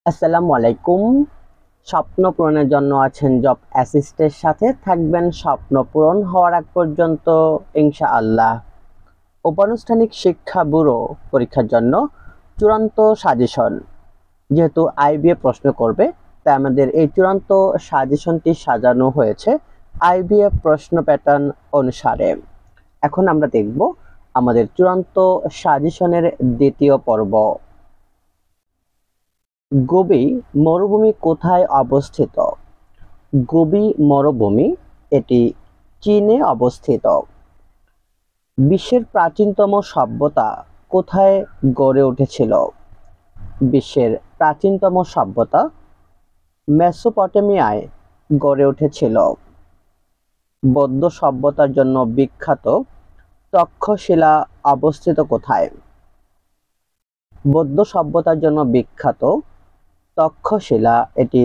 আসসালামু আলাইকুম। স্বপ্ন পূরণের জন্য আছেন জব অ্যাসিস্টের সাথে থাকবেন স্বপ্ন পূরণ হওয়ার আগ পর্যন্ত ইনশাআল্লাহ। উপানুষ্ঠানিক শিক্ষা ব্যুরো পরীক্ষার জন্য চূড়ান্ত সাজেশন। যেহেতু আইবিএ প্রশ্ন করবে, তাই আমাদের এই চূড়ান্ত সাজেশনটি সাজানো হয়েছে আইবিএ প্রশ্ন প্যাটার্ন অনুসারে। এখন আমরা দেখব আমাদের চূড়ান্ত সাজেশনের দ্বিতীয় পর্ব। গোবি মরুভূমি কোথায় অবস্থিত? গোবি মরুভূমি এটি চীনে অবস্থিত। বিশ্বের প্রাচীনতম সভ্যতা কোথায় গড়ে উঠেছিল? বিশ্বের প্রাচীনতম সভ্যতা মেসোপটেমিয়ায় গড়ে উঠেছিল। বৌদ্ধ সভ্যতার জন্য বিখ্যাত তক্ষশিলা অবস্থিত কোথায়? বৌদ্ধ সভ্যতার জন্য বিখ্যাত তক্ষশিলা এটি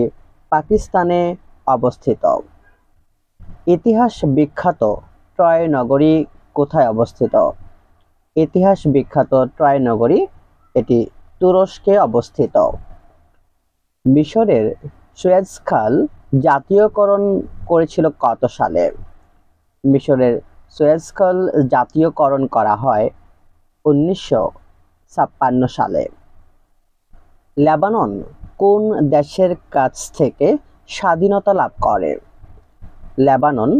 পাকিস্তানে অবস্থিত। ইতিহাস বিখ্যাত ট্রয় নগরী কোথায় অবস্থিত? ইতিহাস বিখ্যাত ট্রয় নগরী এটি তুরস্কে অবস্থিত। মিশরের সুয়েজ খাল জাতীয়করণ করেছিল কত সালে? মিশরের সুয়েজ খাল জাতীয়করণ করা হয় 1956 সালে। লেবানন কোন দেশের কাছ থেকে স্বাধীনতা লাভ করে? লেবানন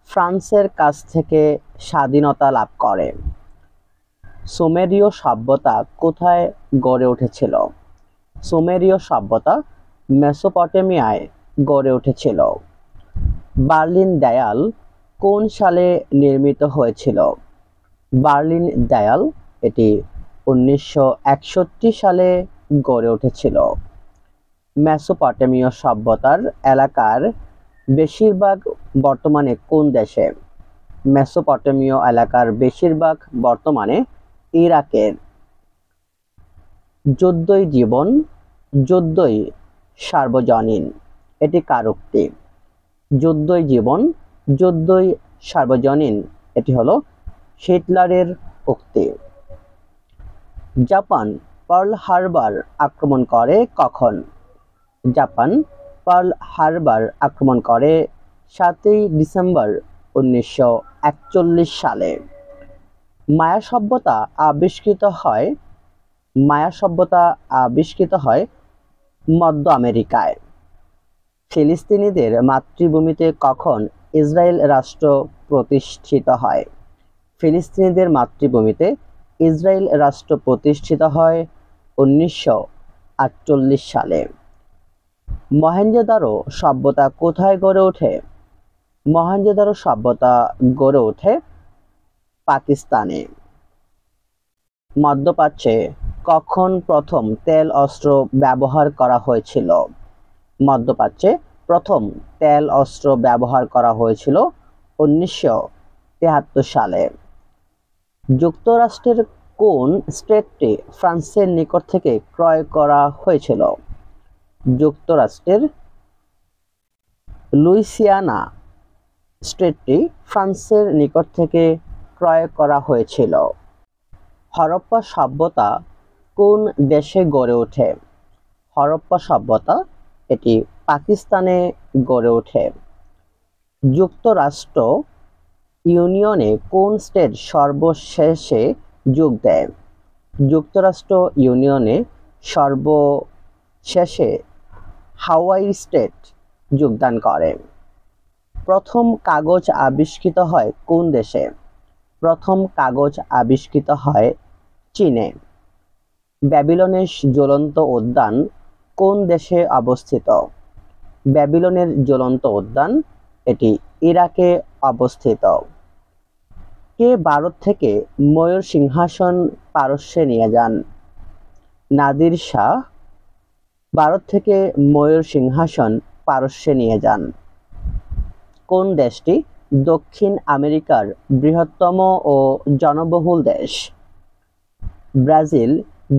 ফ্রান্সের কাছ থেকে স্বাধীনতা লাভ করে। সুমেরীয় সভ্যতা কোথায় গড়ে উঠেছিল? সুমেরীয় সভ্যতা মেসোপটেমিয়ায় গড়ে উঠেছিল। বার্লিন দেয়াল কোন সালে নির্মিত হয়েছিল? বার্লিন দেয়াল এটি 1961 সালে গড়ে উঠেছিল। মেসোপটেমীয় সভ্যতার এলাকার বেশিরভাগ বর্তমানে কোন দেশে? মেসোপটেমীয় এলাকার বেশিরভাগ বর্তমানে ইরাকের। যুদ্ধই জীবন, যুদ্ধই সার্বজনীন এটি কার উক্তি? যুদ্ধই জীবন, যুদ্ধই সার্বজনীন এটি হলো হিটলারের উক্তি। জাপান পার্ল হারবার আক্রমণ করে কখন? জাপান পার্ল হারবার আক্রমণ করে 7ই ডিসেম্বর 1941 সালে। মায়া সভ্যতা আবিষ্কৃত হয় মধ্য আমেরিকায়। ফিলিস্তিনিদের মাতৃভূমিতে কখন ইসরায়েল রাষ্ট্র প্রতিষ্ঠিত হয়? ফিলিস্তিনিদের মাতৃভূমিতে ইসরায়েল রাষ্ট্র প্রতিষ্ঠিত হয় 1948 সালে। মহেঞ্জোদারো সভ্যতা কোথায় গড়ে ওঠে? মহেঞ্জোদারো সভ্যতা গড়ে ওঠে পাকিস্তানে। মধ্যপ্রাচ্যে কখন প্রথম তেল অস্ত্র ব্যবহার করা হয়েছিল? মধ্যপ্রাচ্যে প্রথম তেল অস্ত্র ব্যবহার করা হয়েছিল 1973 সালে। যুক্তরাষ্ট্রের কোন স্টেটটি ফ্রান্সের নিকট থেকে ক্রয় করা হয়েছিল? যুক্তরাষ্ট্রের লুইসিয়ানা স্টেটটি ফ্রান্সের নিকট থেকে ক্রয় করা হয়েছিল। হরপ্পা সভ্যতা কোন দেশে গড়ে ওঠে? হরপ্পা সভ্যতা এটি পাকিস্তানে গড়ে ওঠে। যুক্তরাষ্ট্র ইউনিয়নে কোন স্টেট সর্বশেষে যোগ দেয়? যুক্তরাষ্ট্র ইউনিয়নে সর্বশেষে হাওয়াই স্টেট যোগদান করে। প্রথম কাগজ আবিষ্কৃত হয় কোন দেশে? প্রথম কাগজ আবিষ্কৃত হয় চীনে। ব্যাবিলনের জ্বলন্ত উদ্যান কোন দেশে অবস্থিত? ব্যাবিলনের জ্বলন্ত উদ্যান এটি ইরাকে অবস্থিত। কে ভারত থেকে ময়ূর সিংহাসন পারস্যে নিয়ে যান? নাদির শাহ ভারত থেকে ময়ূর সিংহাসন পারস্যে নিয়ে যান। কোন দেশটি দক্ষিণ আমেরিকার বৃহত্তম ও জনবহুল দেশ? ব্রাজিল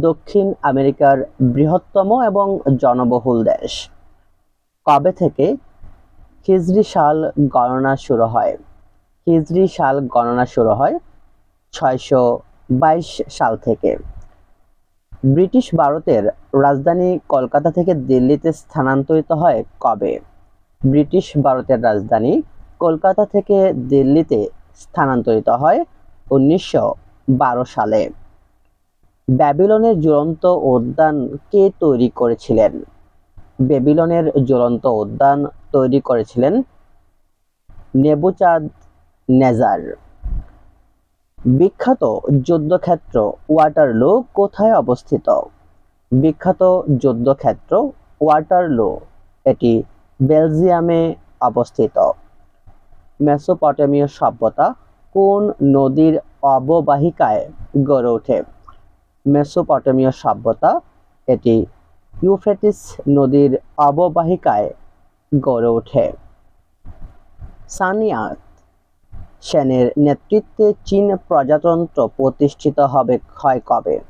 দক্ষিণ আমেরিকার বৃহত্তম এবং জনবহুল দেশ। কবে থেকে হিজরি সাল গণনা শুরু হয়? হিজরি সাল গণনা শুরু হয় 622 সাল থেকে। ব্রিটিশ ভারতের রাজধানী কলকাতা থেকে দিল্লিতে স্থানান্তরিত হয় কবে? ব্রিটিশ ভারতের রাজধানী কলকাতা থেকে দিল্লিতে স্থানান্তরিত হয় 1912 সালে। ব্যাবিলনের ঝুলন্ত উদ্যান কে তৈরি করেছিলেন? ব্যাবিলনের ঝুলন্ত উদ্যান তৈরি করেছিলেন নেবুচাঁদ-নেজার। বিখ্যাত যুদ্ধক্ষেত্র ওয়াটারলু কোথায় অবস্থিত? বিখ্যাত যুদ্ধক্ষেত্র ওয়াটারলু এটি বেলজিয়ামে অবস্থিত। মেসোপটেমীয় সভ্যতা কোন নদীর অববাহিকায় গড়ে ওঠে? মেসোপটেমীয় সভ্যতা এটি ইউফ্রেটিস নদীর অববাহিকায় গড়ে ওঠে। সান ইয়াত সেনের নেতৃত্বে চীন প্রজাতন্ত্র প্রতিষ্ঠিত হয় কবে?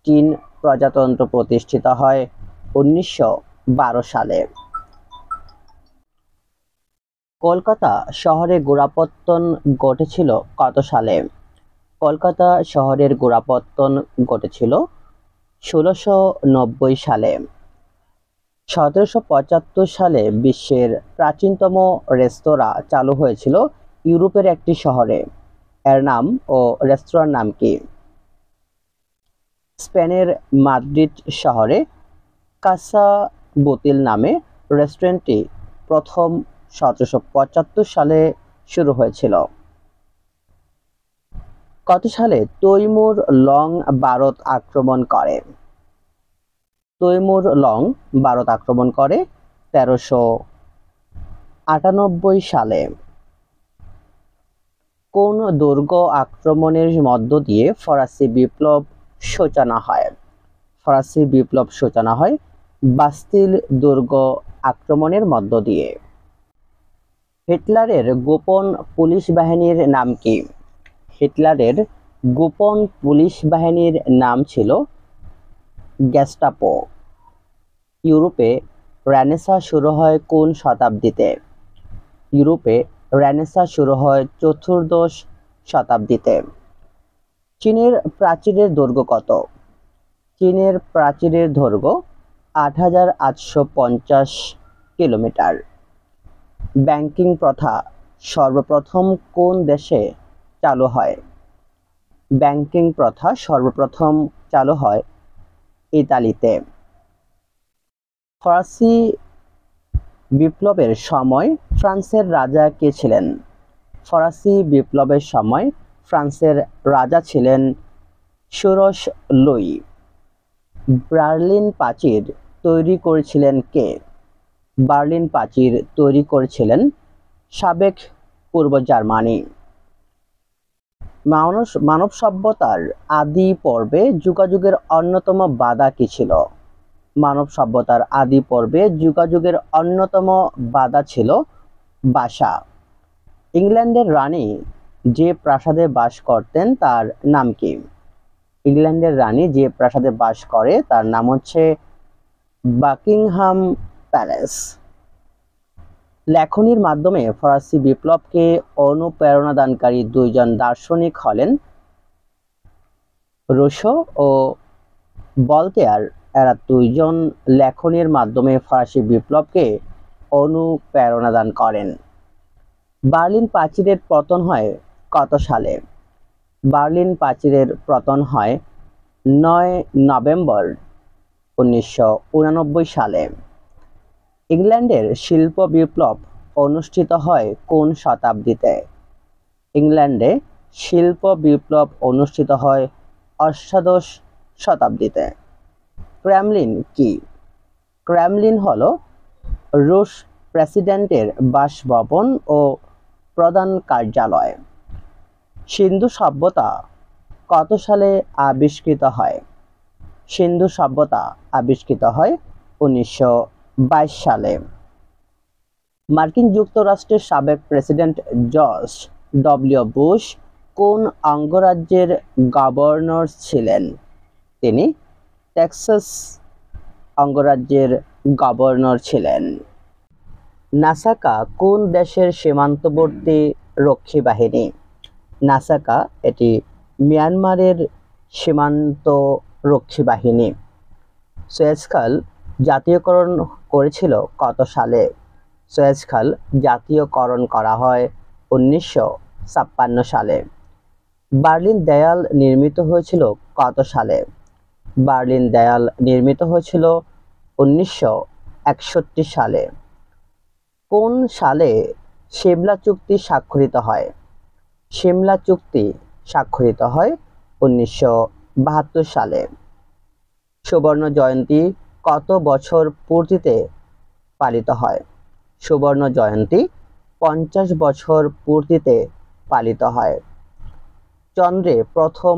চীন প্রজাতন্ত্র প্রতিষ্ঠিত হয় 1912 সালে। কলকাতা শহরের গোড়াপত্তন ঘটেছিল কত সালে? কলকাতা শহরের গোড়াপত্তন ঘটেছিল 1690 সালে। 1775 সালে বিশ্বের প্রাচীনতম রেস্তোরাঁ চালু হয়েছিল ইউরোপের একটি শহরে। এর নাম ও রেস্তোরাঁর নাম কি? স্পেনের মাদ্রিদ শহরে কাসা বুতিল নামে রেস্টুরেন্টটি প্রথম 1775 সালে শুরু হয়েছিল। কত সালে তৈমুর লং ভারত আক্রমণ করে? তৈমুর লং ভারত আক্রমণ করে 1398 সালে। কোন দুর্গ আক্রমণের মধ্য দিয়ে ফরাসি বিপ্লব সূচনা হয়? ফরাসি বিপ্লব সূচনা হয় বাস্তিল দুর্গ আক্রমণের মধ্য দিয়ে। হিটলারের গোপন পুলিশ বাহিনীর নাম কি? হিটলারের গোপন পুলিশ বাহিনীর নাম ছিল গেস্টাপো। ইউরোপে রেনেসাঁ শুরু হয় কোন শতাব্দীতে? ইউরোপে রেনেসাঁ শুরু হয় চতুর্দশ শতাব্দীতে। চীনের প্রাচীরের দৈর্ঘ্য কত? চীনের প্রাচীরের দৈর্ঘ্য 8850 কিলোমিটার। ব্যাংকিং প্রথা সর্বপ্রথম কোন দেশে চালু হয়? ব্যাংকিং প্রথা সর্বপ্রথম চালু হয় ইতালিতে। ফরাসি বিপ্লবের সময় ফ্রান্সের রাজা কে ছিলেন? ফরাসি বিপ্লবের সময় ফ্রান্সের রাজা ছিলেন ষোড়শ লুই। বার্লিন প্রাচীর তৈরি করেছিলেন কে? বার্লিন প্রাচীর তৈরি করেছিলেন সাবেক পূর্ব জার্মানি। মানব সভ্যতার আদি পর্বে যোগাযোগের অন্যতম বাধা কি ছিল? মানব সভ্যতার আদি পর্বে যোগাযোগের অন্যতম বাধা ছিল ভাষা। ইংল্যান্ডের রানী যে প্রাসাদে বাস করতেন তার নাম কি? ইংল্যান্ডের রানী যে প্রাসাদে বাস করে তার নাম হচ্ছে বাকিংহাম প্যালেস। লেখনীর মাধ্যমে ফরাসি বিপ্লবকে অনুপ্রেরণাদানকারী দুইজন দার্শনিক হলেন রুশো ও ভলতেয়ার। এরা দুইজন লেখনীর মাধ্যমে ফরাসি বিপ্লবকে অনুপ্রেরণাদান করেন। বার্লিন প্রাচীরের পতন হয় কত সালে? বার্লিন প্রাচীরের পতন হয় 9 নভেম্বর 1989 সালে। ইংল্যান্ডের শিল্প বিপ্লব অনুষ্ঠিত হয় কোন শতাব্দীতে? ইংল্যান্ডে শিল্প বিপ্লব অনুষ্ঠিত হয় অষ্টাদশ শতাব্দীতে। ক্রেমলিন কি? ক্রেমলিন হলো রুশ প্রেসিডেন্টের বাসভবন ও প্রধান কার্যালয়। সিন্ধু সভ্যতা কত সালে আবিষ্কৃত হয়? সিন্ধু সভ্যতা আবিষ্কৃত হয় 1922 সালে। মার্কিন যুক্তরাষ্ট্রের সাবেক প্রেসিডেন্ট জর্জ ডব্লিউ বুশ কোন অঙ্গরাজ্যের গভর্নর ছিলেন? তিনি টেক্সাস অঙ্গরাজ্যের গভর্নর ছিলেন। নাসাকা কোন দেশের সীমান্তবর্তী রক্ষী বাহিনী? নাসাকা এটি মিয়ানমারের সীমান্ত রক্ষী বাহিনী। সুয়েজ খাল জাতীয়করণ করেছিল কত সালে? সুয়েজ খাল জাতীয়করণ করা হয় 1956 সালে। বার্লিন দেয়াল নির্মিত হয়েছিল কত সালে? বার্লিন দেয়াল নির্মিত হয়েছিল 1961 সালে। কোন সালে সিমলা চুক্তি স্বাক্ষরিত হয়? সিমলা চুক্তি স্বাক্ষরিত হয় 1972 সালে। সুবর্ণ জয়ন্তী কত বছর পূর্তিতে পালিত হয়? সুবর্ণ জয়ন্তী 50 বছর পূর্তিতে পালিত হয়। চন্দ্রে প্রথম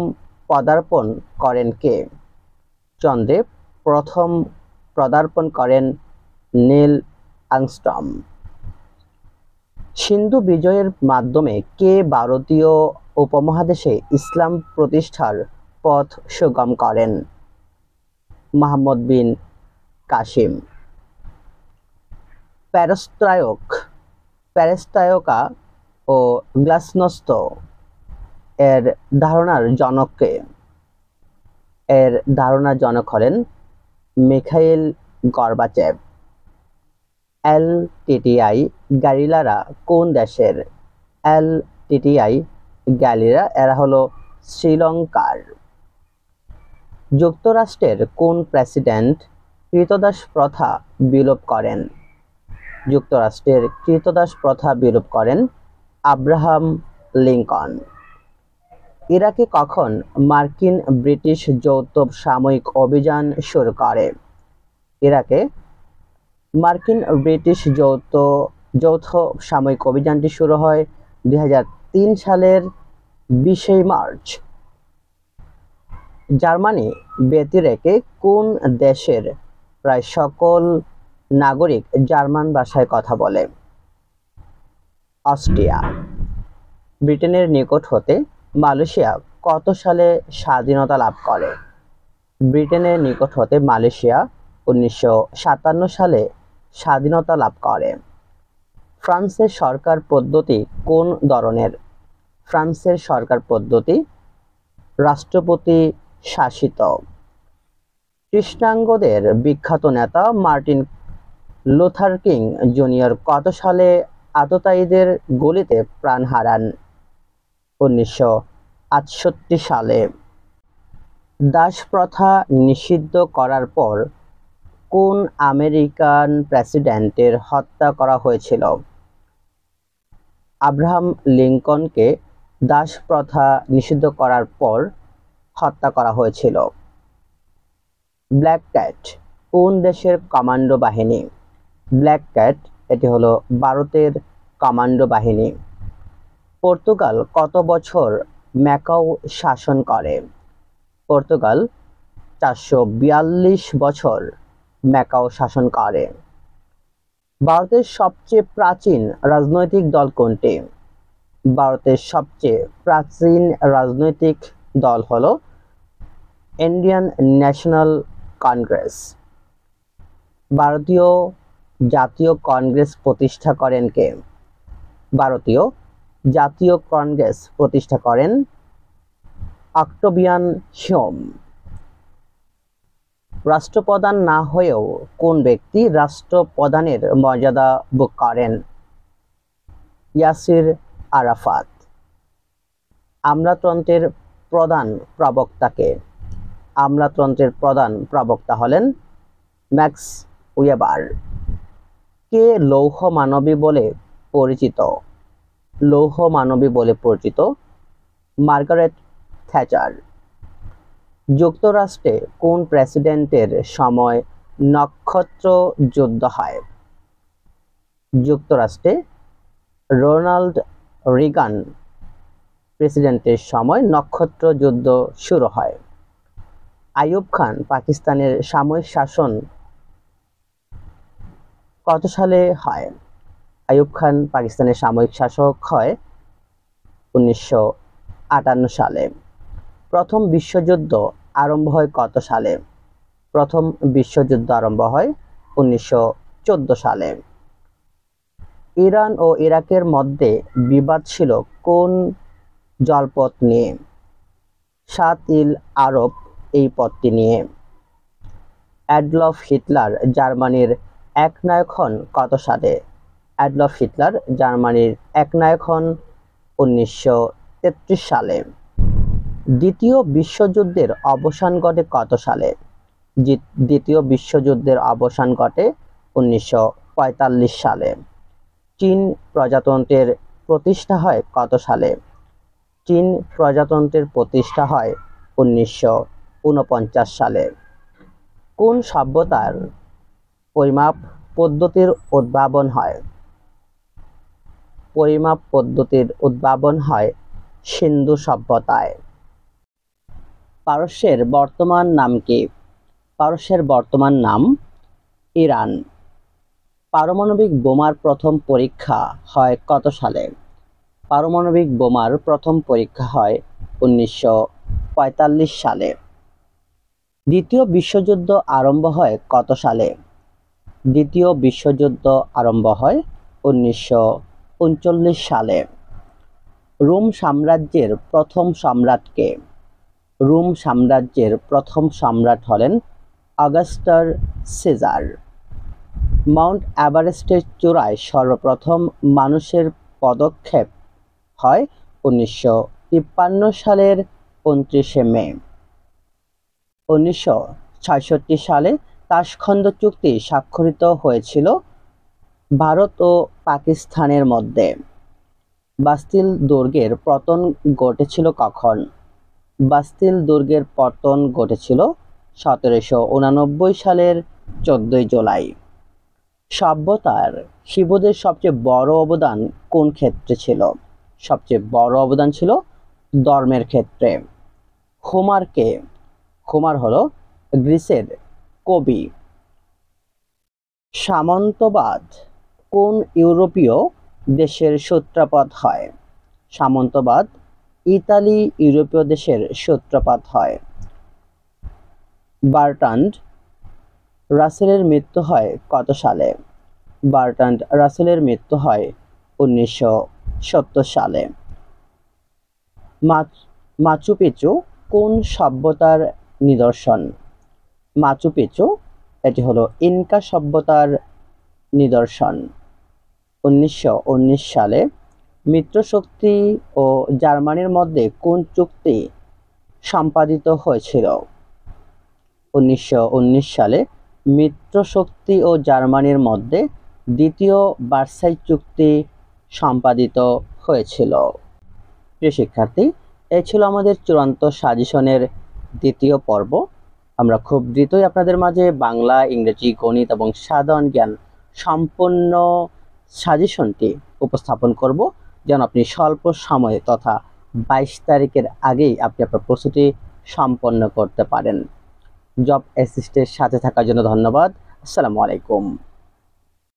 পদার্পণ করেন কে? চন্দ্রে প্রথম পদার্পণ করেন নীল আর্মস্ট্রং। সিন্ধু বিজয়ের মাধ্যমে কে ভারতীয় উপমহাদেশে ইসলাম প্রতিষ্ঠার পথ সুগম করেন? মুহাম্মদ বিন কাসিম। পেরেস্ট্রয়কা ও গ্লাসnost এর ধারণার জনক কে? এর ধারণার জনক হলেন মিখাইল গর্বাচেভ। এলটিটিই গ্যারিলারা কোন দেশের? এলটিটিই গ্যারিলা এরা হলো শ্রীলঙ্কার। যুক্তরাষ্ট্রের কোন প্রেসিডেন্ট ক্রীতদাস প্রথা বিলোপ করেন? যুক্তরাষ্ট্রের ক্রীতদাস প্রথা বিলোপ করেন আব্রাহাম লিঙ্কন। ইরাকে কখন মার্কিন ব্রিটিশ যৌথ সামরিক অভিযান শুরু করে? ইরাকে মার্কিন ব্রিটিশ যৌথ সামরিক অভিযানটি শুরু হয় 2003 সালের 20 মার্চ। জার্মানি ব্যতিরেকে কোন দেশের প্রায় সকল নাগরিক জার্মান ভাষায় কথা বলে? অস্ট্রিয়া। ব্রিটেনের নিকট হতে মালয়েশিয়া কত সালে স্বাধীনতা লাভ করে? ব্রিটেনের নিকট হতে মালয়েশিয়া 1957 সালে স্বাধীনতা লাভ করে। ফ্রান্সের সরকার পদ্ধতি কোন ধরনের? ফ্রান্সের সরকার পদ্ধতি রাষ্ট্রপতি শাসিত। কৃষ্ণাঙ্গদের বিখ্যাত নেতা মার্টিন লুথার কিং জুনিয়র কত সালে আততায়ীদের গুলিতে প্রাণ হারান? 1968 সালে। দাস প্রথা নিষিদ্ধ করার পর কোন আমেরিকান প্রেসিডেন্টের হত্যা করা হয়েছিল? আব্রাহাম লিঙ্কনকে দাস প্রথা নিষিদ্ধ করার পর হত্যা করা হয়েছিল। ব্ল্যাক ক্যাট কোন দেশের কমান্ডো বাহিনী? ব্ল্যাক ক্যাট এটি হলো ভারতের কমান্ডো বাহিনী। পর্তুগাল কত বছর ম্যাকাও শাসন করে? পর্তুগাল 442 বছর ম্যাকাও শাসন করে। ভারতের সবচেয়ে প্রাচীন রাজনৈতিক দল কোনটি? ভারতের সবচেয়ে প্রাচীন রাজনৈতিক দল হলো ইন্ডিয়ান ন্যাশনাল কংগ্রেস। ভারতীয় জাতীয় কংগ্রেস প্রতিষ্ঠা করেন কে? ভারতীয় জাতীয় কংগ্রেস প্রতিষ্ঠা করেন অক্টোবিয়ান হিউম। রাষ্ট্রপ্রধান না হয়েও কোন ব্যক্তি রাষ্ট্রপ্রধানের মর্যাদা ভোগ করেন? ইয়াসির আরাফাত। আমলাতন্ত্রের প্রধান প্রবক্তাকে? আমলাতন্ত্রের প্রধান প্রবক্তা হলেন ম্যাক্স ওয়েবার। কে লৌহ মানবী বলে পরিচিত? লৌহ মানবী বলে পরিচিত মার্গারেট থ্যাচার। যুক্তরাষ্ট্রে কোন প্রেসিডেন্টের সময় নক্ষত্র যুদ্ধ হয়? যুক্তরাষ্ট্রে রোনাল্ড রিগান প্রেসিডেন্টের সময় নক্ষত্র যুদ্ধ শুরু হয়। আইয়ুব খান পাকিস্তানের সামরিক শাসন কত সালে হয়? আইয়ুব খান পাকিস্তানের সামরিক শাসক হয় 1958 সালে। প্রথম বিশ্বযুদ্ধ আরম্ভ হয় কত সালে? প্রথম বিশ্বযুদ্ধ আরম্ভ হয় 1914 সালে। ইরান ও ইরাকের মধ্যে বিবাদ ছিল কোন জলপথ নিয়ে? শাত ইল আরব এই পদটি নিয়ে। অ্যাডলফ হিটলার জার্মানির একনায়ক হন কত সালে? অ্যাডলফ হিটলার জার্মানির একনায়ক হন 1933 সালে। দ্বিতীয় বিশ্বযুদ্ধের অবসান ঘটে কত সালে? দ্বিতীয় বিশ্বযুদ্ধের অবসান ঘটে 1945 সালে। চীন প্রজাতন্ত্রের প্রতিষ্ঠা হয় কত সালে? চীন প্রজাতন্ত্রের প্রতিষ্ঠা হয় 1949 সালে। কোন সভ্যতার পরিমাপ পদ্ধতির উদ্ভাবন হয়? পরিমাপ পদ্ধতির উদ্ভাবন হয় সিন্ধু সভ্যতায়। পারস্যের বর্তমান নাম কি? পারস্যের বর্তমান নাম ইরান। পারমাণবিক বোমার প্রথম পরীক্ষা হয় কত সালে? পারমাণবিক বোমার প্রথম পরীক্ষা হয় 1945 সালে। দ্বিতীয় বিশ্বযুদ্ধ আরম্ভ হয় কত সালে? দ্বিতীয় বিশ্বযুদ্ধ আরম্ভ হয় 1939 সালে। রোম সাম্রাজ্যের প্রথম সম্রাট কে? রোম সাম্রাজ্যের প্রথম সম্রাট হলেন অগাস্টাস সিজার। মাউন্ট এভারেস্টের চূড়ায় সর্বপ্রথম মানুষের পদক্ষেপ হয় 1953 সালের 29শে মে। 1966 সালে তাশখন্দ চুক্তি স্বাক্ষরিত হয়েছিল ভারত ও পাকিস্তানের মধ্যে। বাস্তিল দুর্গের পতন ঘটেছিল কখন? বাস্তিল দুর্গের পতন ঘটেছিল 1789 সালের 14 জুলাই। সভ্যতার শিবদের সবচেয়ে বড় অবদান কোন ক্ষেত্রে ছিল? সবচেয়ে বড় অবদান ছিল ধর্মের ক্ষেত্রে। হোমার কে? হোমার হলো গ্রিসের কবি। সামন্তবাদ কোন ইউরোপীয় দেশের সূত্রপাত হয়? সামন্তবাদ ইতালি ইউরোপীয় দেশের সূত্রপাত হয়। বার্ট্রান্ড রাসেলের মৃত্যু হয় কত সালে? বার্ট্রান্ড রাসেলের মৃত্যু হয় 1970 সালে। মাচু পিচু কোন সভ্যতার নিদর্শন? মাচু পিচু এটি হলো ইনকা সভ্যতার নিদর্শন। 1919 সালে মিত্রশক্তি ও জার্মানির মধ্যে কোন চুক্তি সম্পাদিত হয়েছিল? 1919 সালে মিত্রশক্তি ও জার্মানির মধ্যে দ্বিতীয় ভার্সাই চুক্তি সম্পাদিত হয়েছিল। প্রিয় শিক্ষার্থী, এই ছিল আমাদের চূড়ান্ত সাজেশনের দ্বিতীয় পর্ব। আমরা খুব দ্রুতই আপনাদের মাঝে বাংলা, ইংরেজি, গণিত এবং সাধারণ জ্ঞান সম্পূর্ণ সাজেশনটি উপস্থাপন করব, যেন আপনি স্বল্প সময়ে তথা 22 তারিখের আগেই আপনি আপনার প্রস্তুতি সম্পন্ন করতে পারেন। জব অ্যাসিস্টের সাথে থাকার জন্য ধন্যবাদ। আসসালামু আলাইকুম।